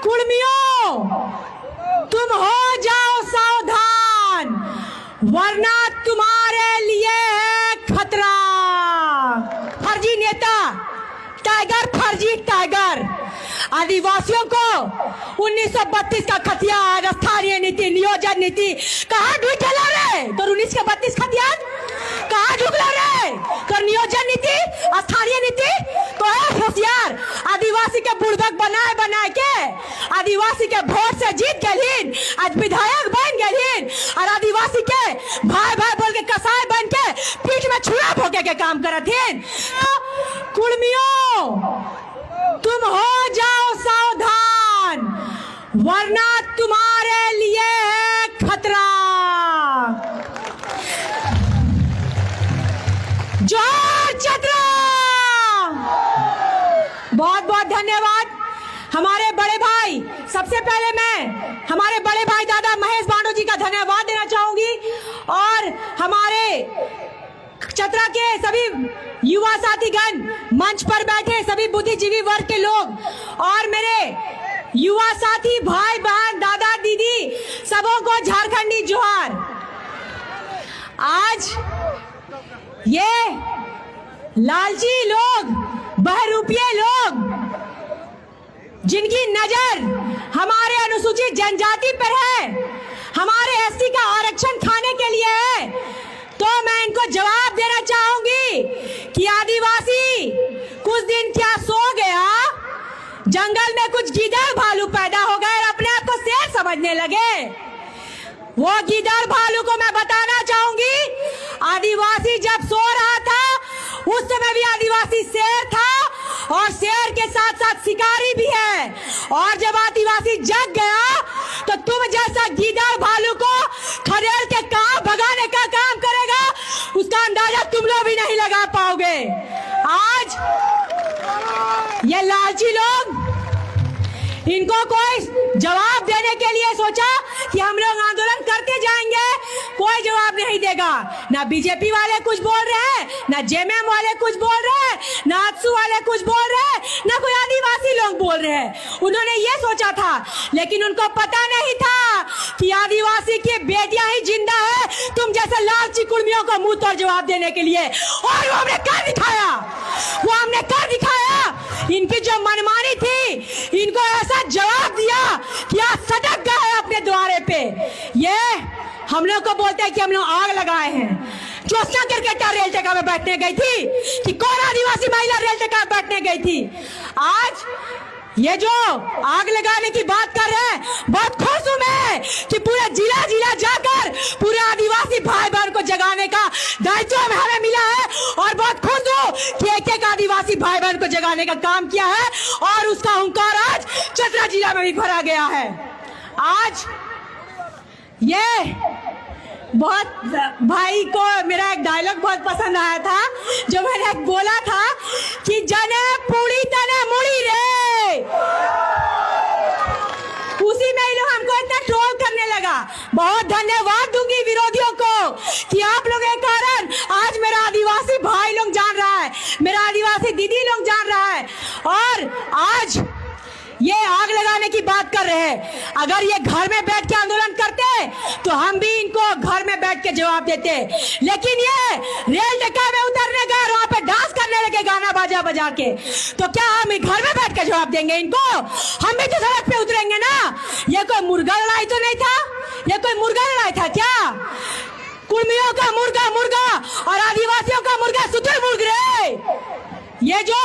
कुर्मियों, तुम हो जाओ सावधान, वरना तुम्हारे लिए है खतरा। फर्जी नेता टाइगर, फर्जी टाइगर। आदिवासियों को 1932 का खतियान, स्थानीय नीति, नियोजन नीति कहाँ ढूंढला रे? तो 19 का 32 खतियान कहाँ ढूंढला रे? तो नियोजन नीति, स्थानीय नीति तो है होशियार। आदिवासी के बुड़बक बनाए बनाए के आदिवासी के वोट से जीत गए, आज विधायक बन गए और आदिवासी के भाई भाई बोल के कसाई बन के पीठ में छुरा भोगे के काम करत हैं। कुर्मियों, तुम हो जाओ सावधान, वरना तुम्हारे लिए है खतरा। जोहार चतरा। बहुत बहुत धन्यवाद हमारे बड़े भाई। सबसे पहले मैं हमारे बड़े भाई दादा महेश बांडो जी का धन्यवाद देना चाहूंगी और हमारे चतरा के सभी युवा साथीगण, मंच पर बैठे सभी बुद्धिजीवी वर्ग के लोग और मेरे युवा साथी भाई बहन दादा दीदी सबों को झारखंडी जोहार। आज ये लालची लोग, बहरूपिये लोग, जिनकी नजर हमारे अनुसूचित जनजाति पर है, हमारे एससी का आरक्षण खाने के लिए है, तो मैं इनको जवाब देना चाहूंगी कि आदिवासी कुछ दिन क्या सो गया, जंगल में कुछ गीदड़ भालू पैदा हो गए और अपने आप को शेर समझने लगे। वो गीदड़ भालू को मैं बताना चाहूंगी, आदिवासी जब सो रहा था उस समय भी आदिवासी शेर था और शेर के साथ साथ शिकारी भी है। और जब आदिवासी जग गया तो तुम जैसा गीदड़ भालू को खदेड़ के कहां भगाने का काम करेगा, उसका अंदाजा तुम लोग भी नहीं लगा पाओगे। आज ये लालची लोग, इनको कोई जवाब देने के लिए सोचा कि हम लोग आंदोलन करते जाएंगे, कोई जवाब नहीं देगा। ना बीजेपी वाले कुछ बोल रहे हैं, ना जेएमएम वाले कुछ बोल रहे हैं, ना आजसू वाले कुछ बोल रहे हैं, ना कोई आदिवासी लोग बोल रहे हैं। उन्होंने ये सोचा था, लेकिन उनको पता नहीं था कि आदिवासी की बेटियां ही जिंदा है तुम जैसे लालची कुर्मियों को मुंह तोड़ जवाब देने के लिए। और वो हमने कर दिखाया, वो हमने कर दिखाया। इनकी जो मनमानी थी, इनको ऐसा जवाब दिया कि आज सटक गए है अपने द्वारे पे। ये हम लोग को बोलते हैं कि हम लोग आग लगाए हैं। ज्योत्सना क्रिकेटर रेल टेका में बैठने गई थी कि कौन आदिवासी महिला रेल टेका में बैठने गई थी। आज ये जो आग लगाने की बात कर रहे हैं, बहुत खुश हूं मैं कि पूरे जिला जिला जाकर पूरे आदिवासी भाई बहन को जगाने का दायित्व हमें मिला है और बहुत खुश हूं कि एक एक आदिवासी भाई बहन को जगाने का काम किया है और उसका हुंकार आज चतरा जिला में भी भरा गया है। आज ये बहुत भाई को मेरा एक डायलॉग बहुत पसंद आया था, जो मैंने बोला था कि जने पूरी तने मुड़ी रे, उसी में ही लोग हमको इतना ट्रोल करने लगा। बहुत धन्यवाद दूंगी विरोधियों को कि आप लोगों के कारण आज मेरा आदिवासी भाई लोग जान रहा है, मेरा आदिवासी दीदी लोग जान रहा है और आज ये आग लगाने की बात कर रहे हैं। अगर ये घर में बैठ के आंदोलन करते तो हम भी इनको घर में बैठ के जवाब देते, लेकिन ये रेल टेका में उतरने गए, वहां पे डांस करने लगे गाना बाजा बजा के, तो क्या हम घर में बैठ के जवाब देंगे इनको? हम भी तो सड़क पे उतरेंगे ना। ये कोई मुर्गा लड़ाई तो नहीं था, ये कोई मुर्गा लड़ाई था क्या? कुर्मियों का मुर्गा मुर्गा और आदिवासियों का मुर्गा सुतुरमुर्ग रे। ये जो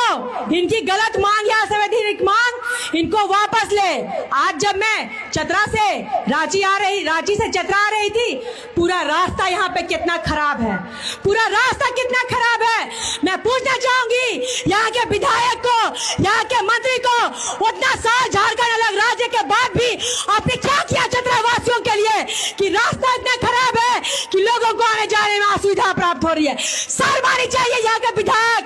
इनकी गलत मांग है, असंवैधानिक मांग, इनको वापस ले। आज जब मैं चतरा से रांची से चतरा आ रही थी, पूरा रास्ता यहाँ पे कितना खराब है, पूरा रास्ता कितना खराब है। मैं पूछना चाहूंगी यहाँ के विधायक को, यहाँ के मंत्री को, उतना साल झारखंड अलग राज्य के बाद भी आपने क्या किया चतरा वासियों के लिए कि रास्ता इतना खराब है कि लोगों को आने जाने में असुविधा प्राप्त हो रही है। शर्मानी चाहिए यहाँ के विधायक,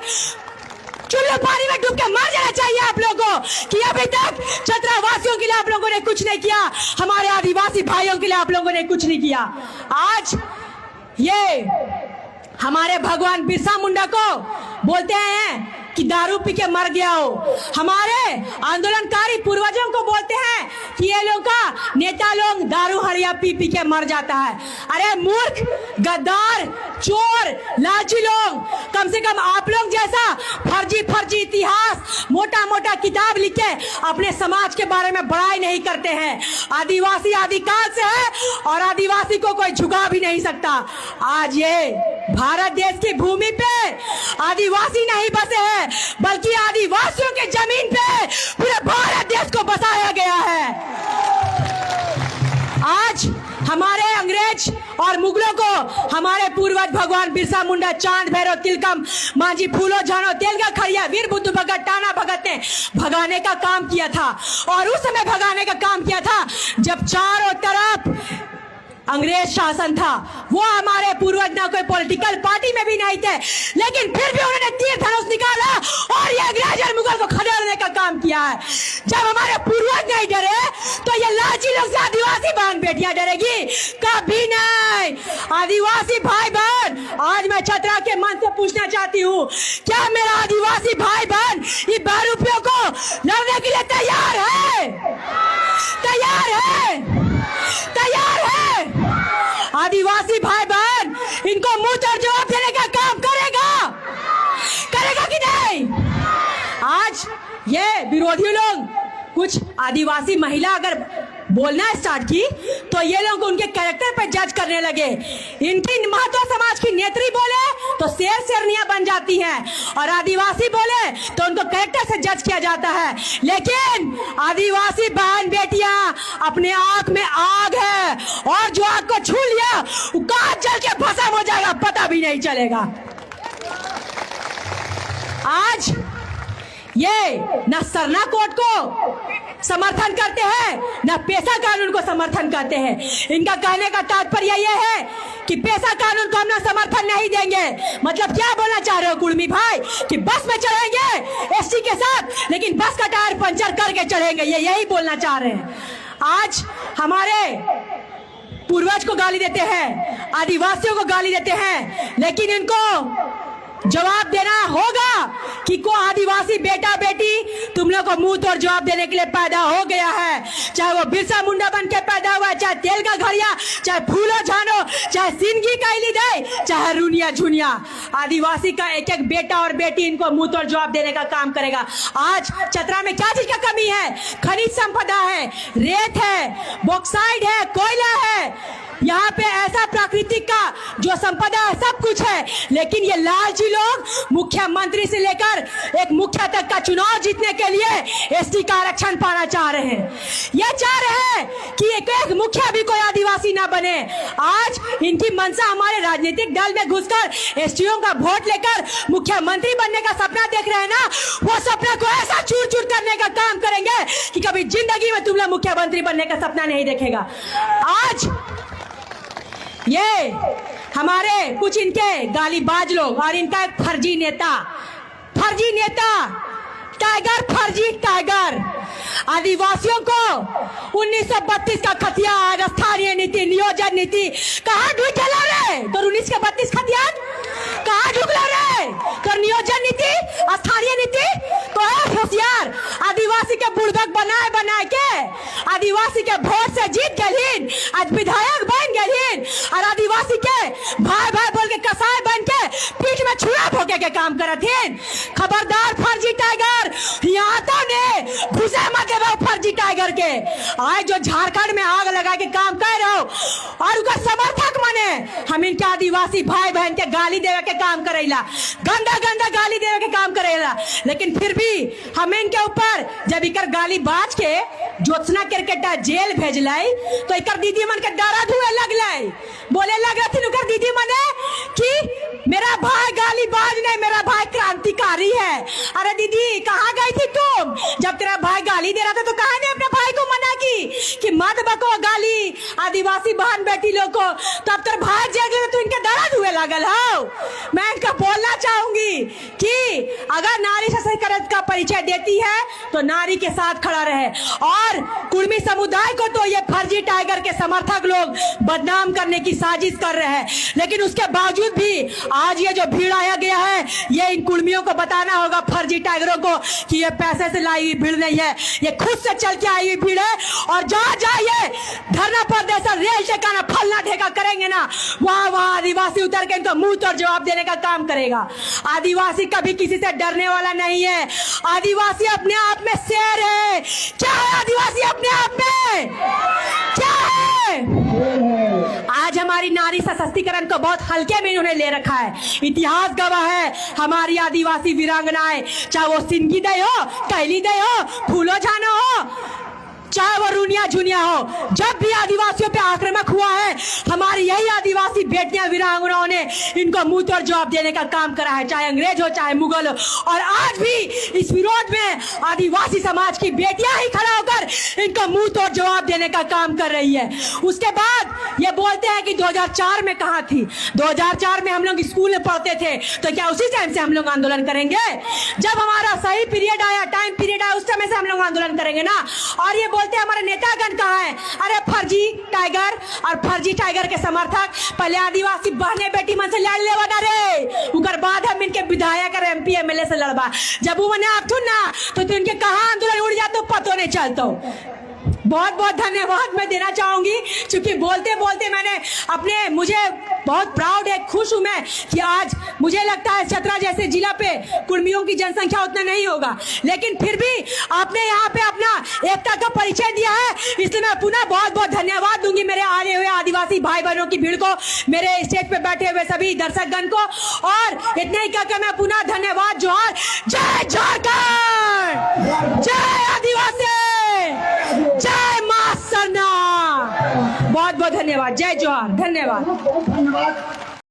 चुल्लू पानी में डूब के मर जाना चाहिए आप लोगों को कि अभी तक चतरा वासियों के लिए आप लोगों ने कुछ नहीं किया, हमारे आदिवासी भाइयों के लिए आप लोगों ने कुछ नहीं किया। आज ये हमारे भगवान बिरसा मुंडा को बोलते हैं कि दारू पी के मर गया हो, हमारे आंदोलनकारी पूर्वजों को बोलते हैं दारू हरिया पी पी के मर जाता है। अरे मूर्ख, गद्दार, चोर, लालची लोग, कम से कम आप लोग जैसा फर्जी फर्जी इतिहास मोटा मोटा किताब लिख के अपने समाज के बारे में बड़ाई नहीं करते हैं। आदिवासी आदिकाल से है और आदिवासी को कोई झुका भी नहीं सकता। आज ये भारत देश की भूमि पे आदिवासी नहीं बसे हैं, बल्कि आदिवासियों के जमीन पे पूरे भारत देश को बसाया गया है। आज हमारे अंग्रेज और मुगलों को हमारे पूर्वज भगवान बिरसा मुंडा, चांद भैरव, तिलकम, मांझी फूलो, झानो, तेलगा खड़िया, वीर बुद्धू भगत, टाना भगत ने भगाने का काम किया था। और उस समय भगाने का काम किया था जब चारों तरफ अंग्रेज शासन था। वो हमारे पूर्वज ना कोई पॉलिटिकल पार्टी में भी नहीं थे, लेकिन फिर भी उन्होंने तीर धनुष निकाला और ये अंग्रेज और मुगल को खदेड़ने का काम किया है। जब हमारे पूर्वज नहीं डरे तो ये लालची लोग से आदिवासी बहन बेटियां डरेगी? कभी नहीं। आदिवासी भाई बहन, आज मैं चतरा के मन से पूछना चाहती हूँ, क्या मेरा आदिवासी भाई बहन ये बहरूपियों को लड़ने के लिए तैयार है? तैयार है? तैयार है? आदिवासी भाई बहन इनको मुंह तोड़ जवाब देने का काम करेगा? करेगा कि नहीं? आज ये विरोधी लोग, कुछ आदिवासी महिला अगर बोलना स्टार्ट की तो ये लोग उनके कैरेक्टर पर जज करने लगे। इनकी महतो समाज की नेत्री बोले तो शेर शेरनियां बन जाती हैं, और आदिवासी बोले तो उनको कैरेक्टर से जज किया जाता है। लेकिन आदिवासी बहन बेटियां, अपने आंख में आग है और जो आग को छू लिया वो कहां जल के भस्म हो जाएगा पता भी नहीं चलेगा। आज ये न सरना कोर्ट को समर्थन करते हैं, न पेशा कानून को समर्थन करते हैं। इनका कहने का तात्पर्य यह है कि पेशा कानून को हम ना समर्थन नहीं देंगे। मतलब क्या बोलना चाह रहे हो कुर्मी भाई, कि बस में चढ़ेंगे एसटी के साथ, लेकिन बस का टायर पंचर करके चढ़ेंगे, ये यही बोलना चाह रहे हैं। आज हमारे पूर्वज को गाली देते हैं, आदिवासियों को गाली देते हैं, लेकिन इनको जवाब देना होगा कि को आदिवासी बेटा बेटी तुम लोग को मुंह तोड़ जवाब देने के लिए पैदा हो गया है। चाहे वो बिरसा मुंडा बन के पैदा हुआ है, चाहे तेलगा घड़िया, चाहे फूलो झानो, चाहे सिंगी कैली दे, चाहे रुनिया झुनिया, आदिवासी का एक एक बेटा और बेटी इनको मुंह तोड़ जवाब देने का काम करेगा। आज चतरा में क्या चीज का कमी है? खनिज संपदा है, रेत है, बॉक्साइड है, कोयला है, यहाँ पे ऐसा प्राकृतिक का जो संपदा है सब कुछ है। लेकिन ये लालची लोग मुख्यमंत्री से लेकर एक मुखिया तक का चुनाव जीतने के लिए एसटी का आरक्षण पाना चाह रहे हैं। ये चाह रहे हैं कि एक मुखिया भी कोई आदिवासी ना बने। आज इनकी मंशा हमारे राजनीतिक दल में घुसकर एसटीओ का वोट लेकर मुख्यमंत्री बनने का सपना देख रहे हैं ना, वो सपना को ऐसा चूर चूर करने का काम करेंगे कि कभी जिंदगी में तुम लोग मुख्यमंत्री बनने का सपना नहीं देखेगा। आज ये हमारे कुछ इनके गालीबाज लोग और इनका एक फर्जी नेता टाइगर, फर्जी टाइगर, आदिवासियों को 1932 का खतिया, स्थानीय नीति, नियोजन नीति कहाँ ढूंढ चला रहे? तो 1932 खतिया कहाँ ढूंढ रहे? तो नियोजन नीति, स्थानीय नीति तो है होशियार। आदिवासी के बुड़बक बनाए बनाए के आदिवासी के वोट से जीत गए, आज विधायक बन गए, और आदिवासी के भाई भाई बोल के कसाई बन के पीठ में छुरा भोगे के काम करत हैं। खबरदार फर्जी टाइगर, यहाँ तो ने घुसे मत देवे फर्जी टाइगर के। आज जो झारखंड में आग लगा के काम कर रहे हो और उनका समर्थक माने, हम इनके आदिवासी भाई बहन के गाली देवे के काम करेला, गंदा गंदा गाली देवे के काम करेला, लेकिन फिर भी हम इनके ऊपर जब इकर गाली बाज के ज्योत्सना क्रिकेटा जेल भेजलाई तो इकर दीदी मन के दर्द हुए लगलाई। बोले लग रही थी उनकर दीदी मने कि मेरा भाई गाली बाज नहीं, मेरा भाई क्रांतिकारी है। अरे दीदी कहाँ गई थी तुम? जब तेरा भाई गाली दे रहा था तो कहा ने अपने भाई को मना की कि मत बको गाली आदिवासी बहन बेटी लोग को, तब तेरा भाई जेल तो इनके दर्द हुए लगल हो। मैं इनका बोलना चाहूंगी कि अगर नारी सशक्तिकरण का परिचय देती है तो नारी के साथ खड़ा रहे, और कुर्मी समुदाय को तो ये फर्जी टाइगर के समर्थक लोग बदनाम करने की साजिश कर रहे हैं। लेकिन उसके बावजूद भी आज ये जो भीड़ आया गया है, ये इन कुर्मियों को बताना होगा फर्जी टाइगरों को कि ये पैसे से लाई हुई भीड़ नहीं है, ये खुद से चल के आई हुई भीड़ है। और जहाँ जाइए धरना प्रदर्शन रेल ठेकाना फलना ठेका करेंगे ना, वहाँ आदिवासी उतर के इनको मुंह तोड़ जवाब देने का काम करेगा। आदिवासी कभी किसी से डरने वाला नहीं है। आदिवासी अपने आप में शेर है। क्या है आदिवासी अपने आप में? क्या है? आज हमारी नारी सशक्तिकरण को बहुत हल्के में इन्होंने ले रखा है। इतिहास गवाह है हमारी आदिवासी वीरांगनाएं, चाहे वो सिंगी दे हो, कैली दे हो, फूलो जानो हो, चाहे वो रुनिया झुनिया हो, जब भी आदिवासियों पे आक्रमण हुआ है हमारी यही आदिवासी बेटियां वीरांगनाओं ने इनको मुंह तोड़ जवाब देने का काम करा है, चाहे अंग्रेज हो चाहे मुगल हो। और आज भी इस विरोध में आदिवासी समाज की बेटियां ही खड़ा होकर इनको मुंह तोड़ जवाब देने का काम कर रही है। उसके बाद ये बोलते हैं कि 2004 में कहाँ थी? 2004 में हम लोग स्कूल में पढ़ते थे, तो क्या उसी टाइम से हम लोग आंदोलन करेंगे? जब हमारा सही पीरियड आया, टाइम पीरियड आया, उस समय से हम लोग आंदोलन करेंगे ना। और ये बोलते हैं हमारे नेतागण कहाँ है? अरे फर्जी टाइगर और फर्जी टाइगर के समर्थक पहले आदिवासी बहने बेटी मन से लड़ ले बना रे, उकर बाद हम इनके विधायक और MP MLA से लड़बा। जब वो मैंने आप थुन ना तो इनके कहाँ आंदोलन उड़ जाते पतो नहीं चलता। बहुत बहुत धन्यवाद मैं देना चाहूंगी, क्योंकि बोलते बोलते मैंने अपने, मुझे बहुत प्राउड है, खुश हूं मैं कि आज मुझे लगता है चतरा जैसे जिला पे कुर्मियों की जनसंख्या उतना नहीं होगा, लेकिन फिर भी आपने यहाँ पे अपना एकता का परिचय दिया है, इसलिए मैं पुनः बहुत बहुत धन्यवाद दूंगी मेरे आए हुए आदिवासी भाई बहनों की भीड़ को, मेरे स्टेज पे बैठे हुए सभी दर्शकगण को। और इतने ही कहकर मैं पुनः धन्यवाद, जोहार, जय झारखंड, जय आदिवासी, जय मां सरना। बहुत बहुत धन्यवाद, जय जोहार, धन्यवाद।